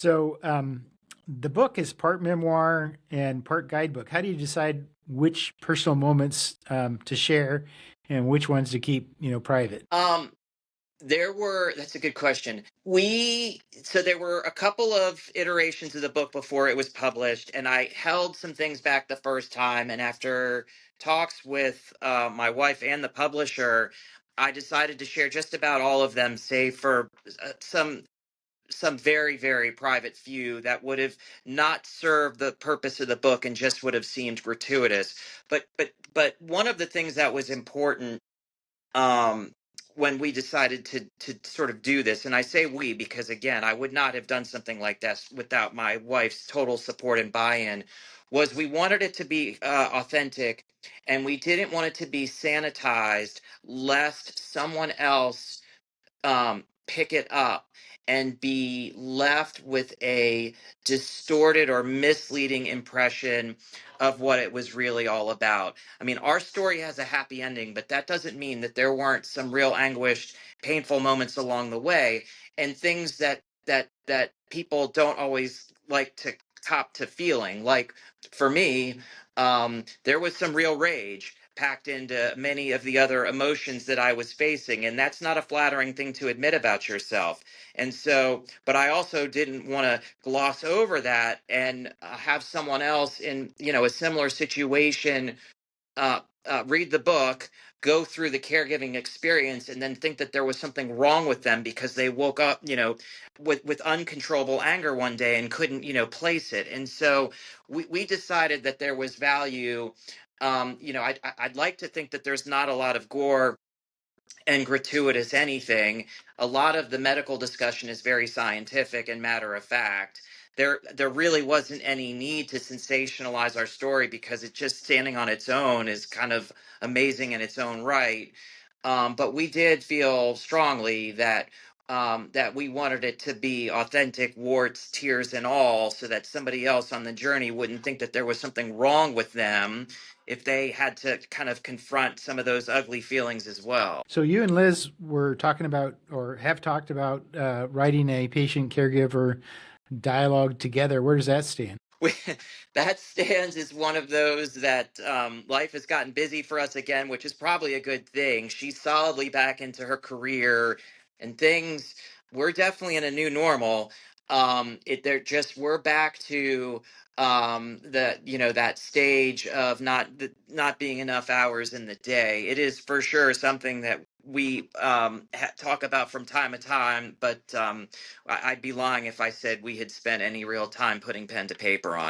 So, the book is part memoir and part guidebook. How do you decide which personal moments to share and which ones to keep, private? Um, that's a good question. So there were a couple of iterations of the book before it was published, and I held some things back the first time. And after talks with my wife and the publisher, I decided to share just about all of them, save for some very, very private few that would have not served the purpose of the book and just would have seemed gratuitous. But one of the things that was important, um when we decided to sort of do this, and I say we because again I would not have done something like this without my wife's total support and buy-in, was we wanted it to be authentic, and we didn't want it to be sanitized lest someone else pick it up and be left with a distorted or misleading impression of what it was really all about. I mean, our story has a happy ending, but that doesn't mean that there weren't some real anguished, painful moments along the way, and things that people don't always like to cop to feeling. Like for me, there was some real rage packed into many of the other emotions that I was facing. And that's not a flattering thing to admit about yourself. And so, but I also didn't want to gloss over that and have someone else in, a similar situation read the book, go through the caregiving experience, and then think that there was something wrong with them because they woke up, with uncontrollable anger one day and couldn't, place it. And so we decided that there was value. I'd like to think that there's not a lot of gore and gratuitous anything. A lot of the medical discussion is very scientific and matter of fact. There really wasn't any need to sensationalize our story because it just standing on its own is kind of amazing in its own right. But we did feel strongly that we wanted it to be authentic, warts, tears, and all, so that somebody else on the journey wouldn't think that there was something wrong with them if they had to kind of confront some of those ugly feelings as well. So, you and Liz were talking about or have talked about writing a patient caregiver dialogue together. Where does that stand? we, that stands as one of those that life has gotten busy for us again, which is probably a good thing. She's solidly back into her career and things. We're definitely in a new normal. They're just we're back to that stage of not being enough hours in the day. It is for sure something that we talk about from time to time, but I'd be lying if I said we had spent any real time putting pen to paper on it.